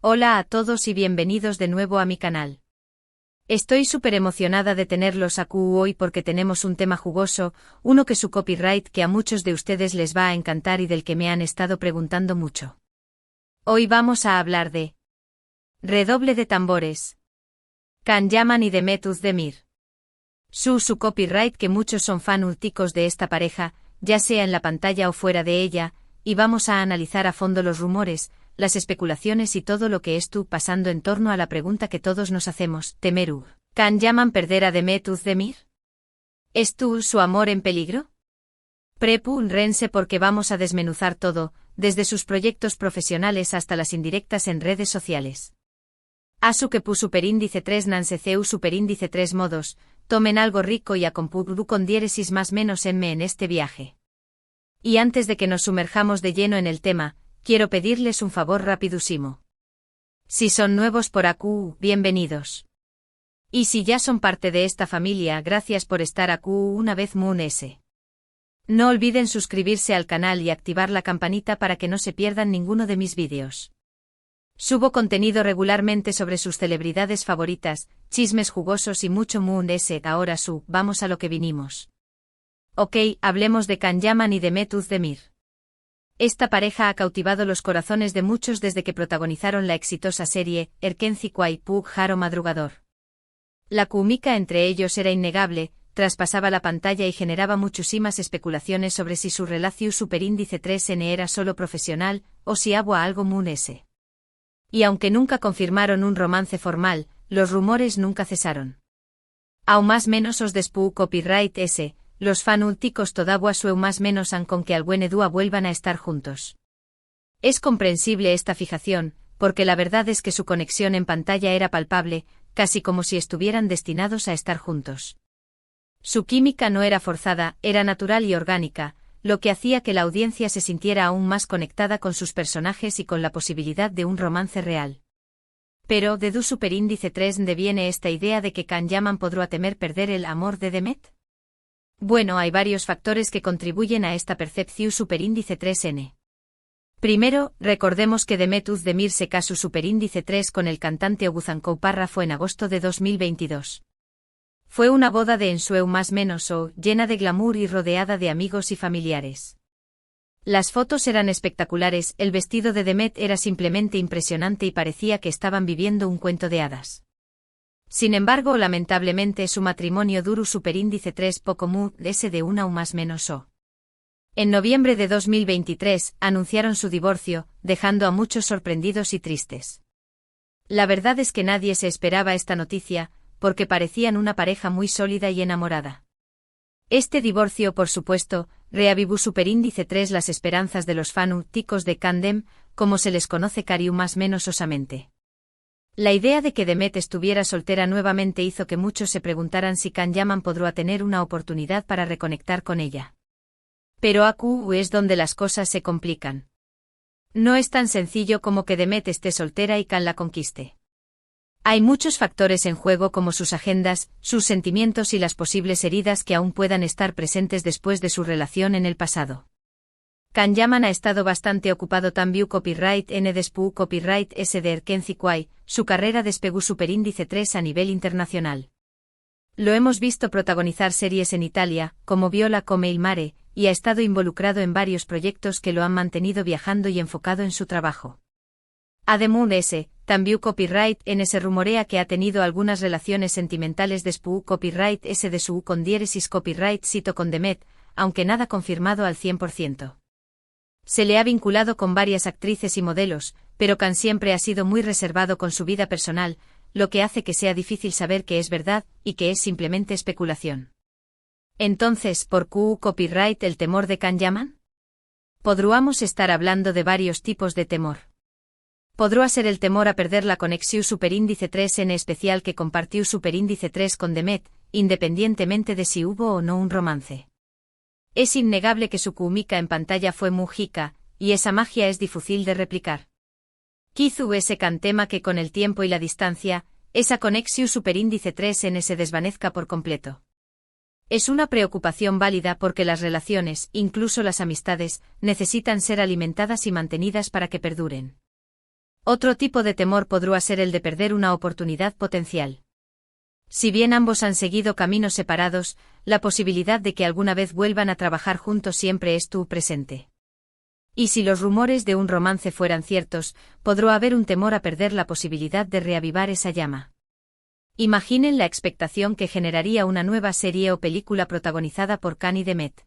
Hola a todos y bienvenidos de nuevo a mi canal. Estoy súper emocionada de tenerlos aquí hoy porque tenemos un tema jugoso, uno que su copyright que a muchos de ustedes les va a encantar y del que me han estado preguntando mucho. Hoy vamos a hablar de redoble de tambores. Can Yaman y Demet Özdemir. Su copyright que muchos son fanáticos de esta pareja, ya sea en la pantalla o fuera de ella, y vamos a analizar a fondo los rumores, las especulaciones y todo lo que estuvo pasando en torno a la pregunta que todos nos hacemos, ¿temerú? ¿Can Yaman perder a Demet Özdemir? ¿Estuvo su amor en peligro? Prepárense porque vamos a desmenuzar todo, desde sus proyectos profesionales hasta las indirectas en redes sociales. Asu que pu superíndice 3 nanseceu superíndice 3 modos, tomen algo rico y acompuru con diéresis más menos en este viaje. Y antes de que nos sumerjamos de lleno en el tema, quiero pedirles un favor rapidísimo. Si son nuevos por aquí, bienvenidos. Y si ya son parte de esta familia, gracias por estar aquí una vez más. No olviden suscribirse al canal y activar la campanita para que no se pierdan ninguno de mis vídeos. Subo contenido regularmente sobre sus celebridades favoritas, chismes jugosos y mucho más. Ahora vamos a lo que vinimos. Ok, hablemos de Can Yaman y Demet Özdemir. Esta pareja ha cautivado los corazones de muchos desde que protagonizaron la exitosa serie Erkenci Pug Jaro Madrugador. La química entre ellos era innegable, traspasaba la pantalla y generaba muchísimas especulaciones sobre si su relación superíndice 3N era solo profesional, o si había algo más. Y aunque nunca confirmaron un romance formal, los rumores nunca cesaron. Aún más menos os despu copyright ese, los fanáticos todavía su más menos han con que Alguenedúa vuelvan a estar juntos. Es comprensible esta fijación, porque la verdad es que su conexión en pantalla era palpable, casi como si estuvieran destinados a estar juntos. Su química no era forzada, era natural y orgánica, lo que hacía que la audiencia se sintiera aún más conectada con sus personajes y con la posibilidad de un romance real. Pero, ¿de du superíndice 3 deviene esta idea de que Can Yaman podrá temer perder el amor de Demet? Bueno, hay varios factores que contribuyen a esta percepción superíndice 3N. Primero, recordemos que Demet Özdemir se casó superíndice 3 con el cantante Oğuzhan Koparrafo en agosto de 2022. Fue una boda de ensueño más menos llena de glamour y rodeada de amigos y familiares. Las fotos eran espectaculares, el vestido de Demet era simplemente impresionante y parecía que estaban viviendo un cuento de hadas. Sin embargo, lamentablemente su matrimonio duró superíndice 3 poco más de una o más menos En noviembre de 2023, anunciaron su divorcio, dejando a muchos sorprendidos y tristes. La verdad es que nadie se esperaba esta noticia, porque parecían una pareja muy sólida y enamorada. Este divorcio, por supuesto, reavivó superíndice 3 las esperanzas de los fanáticos de Candem, como se les conoce cariu más menos osamente. La idea de que Demet estuviera soltera nuevamente hizo que muchos se preguntaran si Can Yaman podrá tener una oportunidad para reconectar con ella. Pero aquí es donde las cosas se complican. No es tan sencillo como que Demet esté soltera y Can la conquiste. Hay muchos factores en juego como sus agendas, sus sentimientos y las posibles heridas que aún puedan estar presentes después de su relación en el pasado. Can Yaman ha estado bastante ocupado también copyright N despu copyright S de Erkenci su carrera despegó superíndice 3 a nivel internacional. Lo hemos visto protagonizar series en Italia, como Viola come il mare, y ha estado involucrado en varios proyectos que lo han mantenido viajando y enfocado en su trabajo. Además también copyright N se rumorea que ha tenido algunas relaciones sentimentales despu copyright S de su con diéresis copyright cito con Demet, aunque nada confirmado al 100%. Se le ha vinculado con varias actrices y modelos, pero Can siempre ha sido muy reservado con su vida personal, lo que hace que sea difícil saber qué es verdad y qué es simplemente especulación. Entonces, ¿por qué copyright el temor de Can Yaman? Podríamos estar hablando de varios tipos de temor. Podrá ser el temor a perder la conexión superíndice 3 en especial que compartió superíndice 3 con Demet, independientemente de si hubo o no un romance. Es innegable que su química en pantalla fue múgica, y esa magia es difícil de replicar. Quizú ese cantema que con el tiempo y la distancia, esa conexión superíndice 3N se desvanezca por completo. Es una preocupación válida porque las relaciones, incluso las amistades, necesitan ser alimentadas y mantenidas para que perduren. Otro tipo de temor podría ser el de perder una oportunidad potencial. Si bien ambos han seguido caminos separados, la posibilidad de que alguna vez vuelvan a trabajar juntos siempre estuvo presente. Y si los rumores de un romance fueran ciertos, podría haber un temor a perder la posibilidad de reavivar esa llama. Imaginen la expectación que generaría una nueva serie o película protagonizada por Caan y Demet.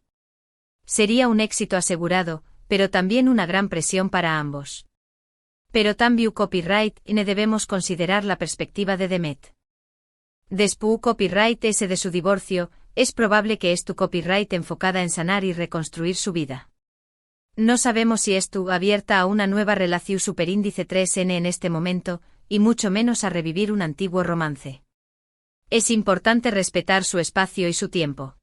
Sería un éxito asegurado, pero también una gran presión para ambos. Pero también copyright ne debemos considerar la perspectiva de Demet. Después copyright ese de su divorcio, es probable que es tu copyright enfocada en sanar y reconstruir su vida. No sabemos si es tu abierta a una nueva relación superíndice 3N en este momento, y mucho menos a revivir un antiguo romance. Es importante respetar su espacio y su tiempo.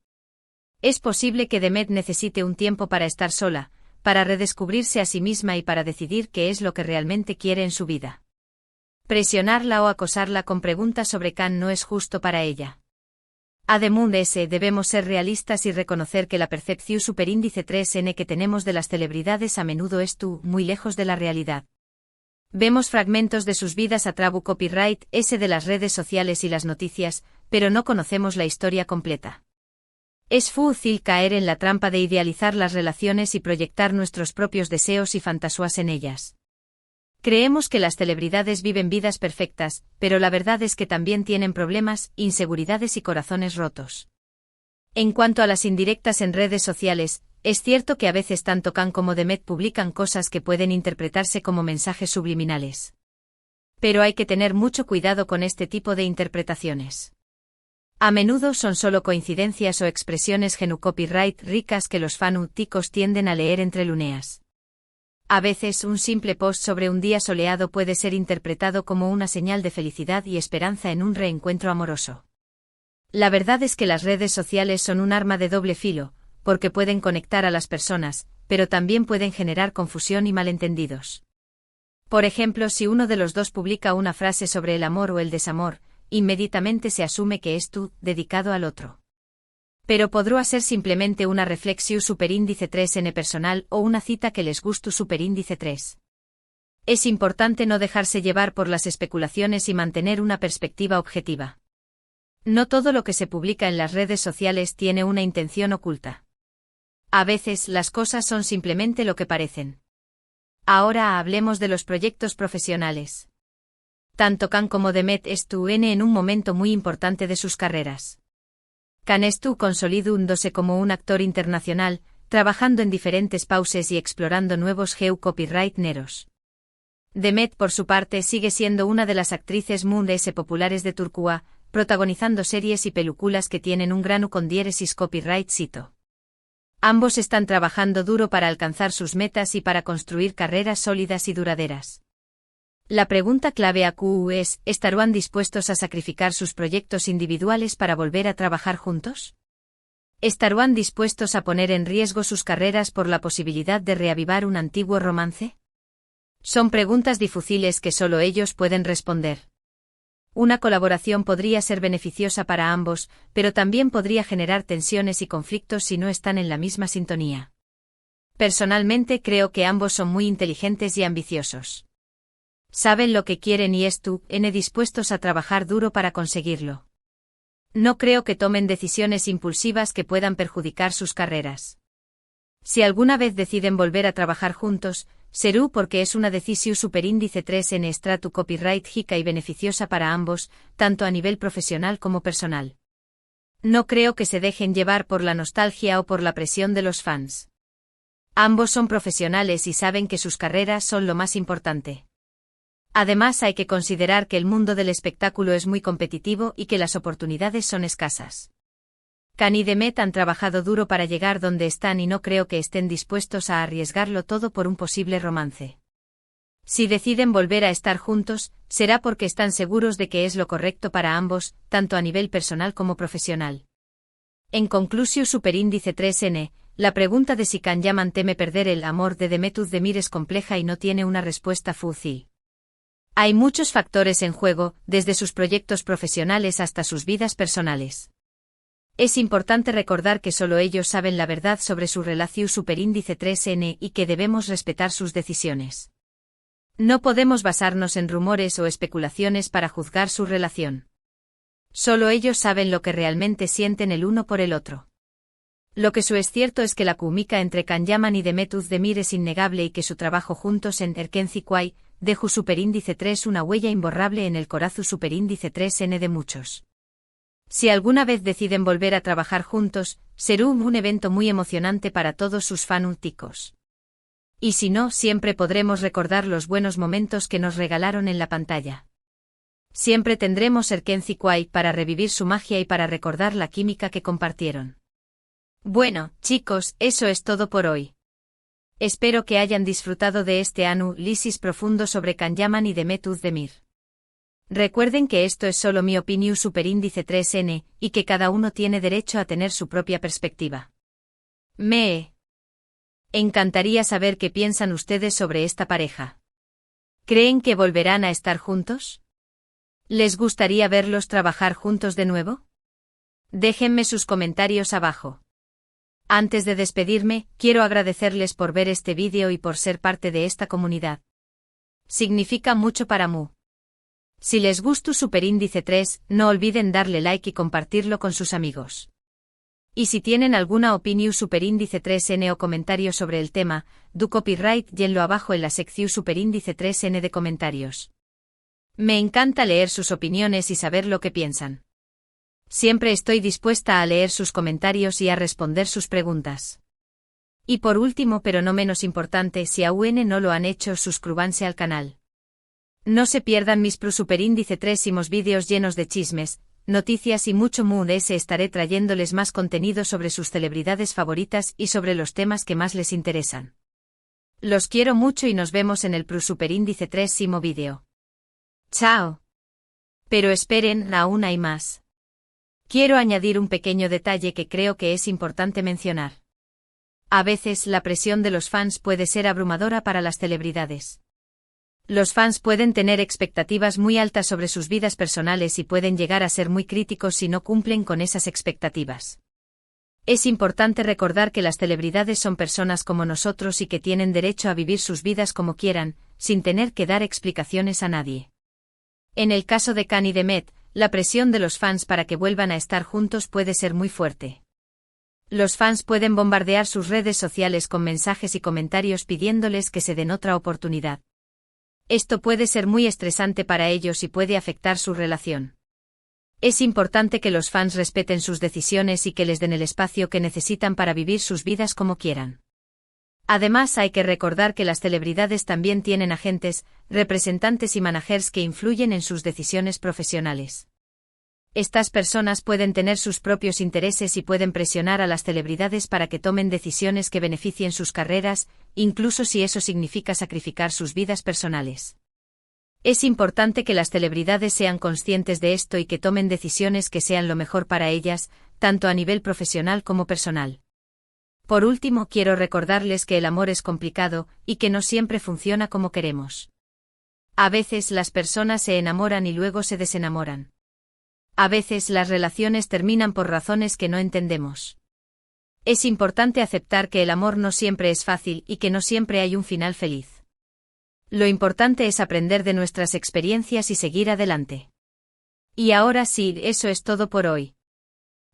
Es posible que Demet necesite un tiempo para estar sola, para redescubrirse a sí misma y para decidir qué es lo que realmente quiere en su vida. Presionarla o acosarla con preguntas sobre Caan no es justo para ella. Además de ese, debemos ser realistas y reconocer que la percepción superíndice 3N que tenemos de las celebridades a menudo es muy lejos de la realidad. Vemos fragmentos de sus vidas a través copyright ese de las redes sociales y las noticias, pero no conocemos la historia completa. Es fácil caer en la trampa de idealizar las relaciones y proyectar nuestros propios deseos y fantasías en ellas. Creemos que las celebridades viven vidas perfectas, pero la verdad es que también tienen problemas, inseguridades y corazones rotos. En cuanto a las indirectas en redes sociales, es cierto que a veces tanto Caan como Demet publican cosas que pueden interpretarse como mensajes subliminales. Pero hay que tener mucho cuidado con este tipo de interpretaciones. A menudo son solo coincidencias o expresiones copyright ricas que los fanáticos tienden a leer entre líneas. A veces un simple post sobre un día soleado puede ser interpretado como una señal de felicidad y esperanza en un reencuentro amoroso. La verdad es que las redes sociales son un arma de doble filo, porque pueden conectar a las personas, pero también pueden generar confusión y malentendidos. Por ejemplo, si uno de los dos publica una frase sobre el amor o el desamor, inmediatamente se asume que es dedicado al otro. Pero podría ser simplemente una reflexión superíndice 3N personal o una cita que les guste superíndice 3. Es importante no dejarse llevar por las especulaciones y mantener una perspectiva objetiva. No todo lo que se publica en las redes sociales tiene una intención oculta. A veces las cosas son simplemente lo que parecen. Ahora hablemos de los proyectos profesionales. Tanto Caan como Demet están en un momento muy importante de sus carreras. Caan está consolidándose como un actor internacional, trabajando en diferentes pauses y explorando nuevos copyright neros. Demet, por su parte, sigue siendo una de las actrices mundes populares de Turquía, protagonizando series y películas que tienen un grano con diéresis copyright cito. Ambos están trabajando duro para alcanzar sus metas y para construir carreras sólidas y duraderas. La pregunta clave aquí es, ¿estarán dispuestos a sacrificar sus proyectos individuales para volver a trabajar juntos? ¿Estarán dispuestos a poner en riesgo sus carreras por la posibilidad de reavivar un antiguo romance? Son preguntas difíciles que solo ellos pueden responder. Una colaboración podría ser beneficiosa para ambos, pero también podría generar tensiones y conflictos si no están en la misma sintonía. Personalmente creo que ambos son muy inteligentes y ambiciosos. Saben lo que quieren y están dispuestos a trabajar duro para conseguirlo. No creo que tomen decisiones impulsivas que puedan perjudicar sus carreras. Si alguna vez deciden volver a trabajar juntos, será porque es una decisión superíndice 3N estratu copyright rica y beneficiosa para ambos, tanto a nivel profesional como personal. No creo que se dejen llevar por la nostalgia o por la presión de los fans. Ambos son profesionales y saben que sus carreras son lo más importante. Además, hay que considerar que el mundo del espectáculo es muy competitivo y que las oportunidades son escasas. Caan y Demet han trabajado duro para llegar donde están y no creo que estén dispuestos a arriesgarlo todo por un posible romance. Si deciden volver a estar juntos, será porque están seguros de que es lo correcto para ambos, tanto a nivel personal como profesional. En conclusión, superíndice 3N, la pregunta de si Caan Yaman teme perder el amor de Demet Özdemir es compleja y no tiene una respuesta fácil. Hay muchos factores en juego, desde sus proyectos profesionales hasta sus vidas personales. Es importante recordar que solo ellos saben la verdad sobre su relación superíndice 3N y que debemos respetar sus decisiones. No podemos basarnos en rumores o especulaciones para juzgar su relación. Solo ellos saben lo que realmente sienten el uno por el otro. Lo que es cierto es que la química entre Can Yaman y Demet Özdemir es innegable y que su trabajo juntos en Erkenci Quay dejó superíndice 3 una huella imborrable en el corazón superíndice 3N de muchos. Si alguna vez deciden volver a trabajar juntos, será un evento muy emocionante para todos sus fanáticos. Y si no, siempre podremos recordar los buenos momentos que nos regalaron en la pantalla. Siempre tendremos Erkenci Quay para revivir su magia y para recordar la química que compartieron. Bueno, chicos, eso es todo por hoy. Espero que hayan disfrutado de este análisis profundo sobre Can Yaman y Demet Özdemir. Recuerden que esto es solo mi opinión superíndice 3N, y que cada uno tiene derecho a tener su propia perspectiva. Me encantaría saber qué piensan ustedes sobre esta pareja. ¿Creen que volverán a estar juntos? ¿Les gustaría verlos trabajar juntos de nuevo? Déjenme sus comentarios abajo. Antes de despedirme, quiero agradecerles por ver este vídeo y por ser parte de esta comunidad. Significa mucho para mí. Si les gustó Superíndice 3, no olviden darle like y compartirlo con sus amigos. Y si tienen alguna opinión Superíndice 3N o comentario sobre el tema, do copyright llenlo abajo en la sección Superíndice 3N de comentarios. Me encanta leer sus opiniones y saber lo que piensan. Siempre estoy dispuesta a leer sus comentarios y a responder sus preguntas. Y por último pero no menos importante, si aún no lo han hecho, suscríbanse al canal. No se pierdan mis Superíndice 3 vídeos llenos de chismes, noticias y mucho más. Estaré trayéndoles más contenido sobre sus celebridades favoritas y sobre los temas que más les interesan. Los quiero mucho y nos vemos en el Superíndice 3 vídeo. Chao. Pero esperen, aún hay más. Quiero añadir un pequeño detalle que creo que es importante mencionar. A veces la presión de los fans puede ser abrumadora para las celebridades. Los fans pueden tener expectativas muy altas sobre sus vidas personales y pueden llegar a ser muy críticos si no cumplen con esas expectativas. Es importante recordar que las celebridades son personas como nosotros y que tienen derecho a vivir sus vidas como quieran, sin tener que dar explicaciones a nadie. En el caso de Can y Demet, la presión de los fans para que vuelvan a estar juntos puede ser muy fuerte. Los fans pueden bombardear sus redes sociales con mensajes y comentarios pidiéndoles que se den otra oportunidad. Esto puede ser muy estresante para ellos y puede afectar su relación. Es importante que los fans respeten sus decisiones y que les den el espacio que necesitan para vivir sus vidas como quieran. Además, hay que recordar que las celebridades también tienen agentes, representantes y managers que influyen en sus decisiones profesionales. Estas personas pueden tener sus propios intereses y pueden presionar a las celebridades para que tomen decisiones que beneficien sus carreras, incluso si eso significa sacrificar sus vidas personales. Es importante que las celebridades sean conscientes de esto y que tomen decisiones que sean lo mejor para ellas, tanto a nivel profesional como personal. Por último, quiero recordarles que el amor es complicado y que no siempre funciona como queremos. A veces las personas se enamoran y luego se desenamoran. A veces las relaciones terminan por razones que no entendemos. Es importante aceptar que el amor no siempre es fácil y que no siempre hay un final feliz. Lo importante es aprender de nuestras experiencias y seguir adelante. Y ahora sí, eso es todo por hoy.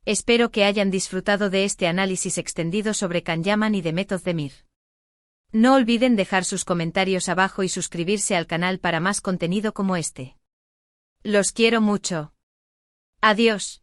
Espero que hayan disfrutado de este análisis extendido sobre Can Yaman y Demet Özdemir. No olviden dejar sus comentarios abajo y suscribirse al canal para más contenido como este. Los quiero mucho. Adiós.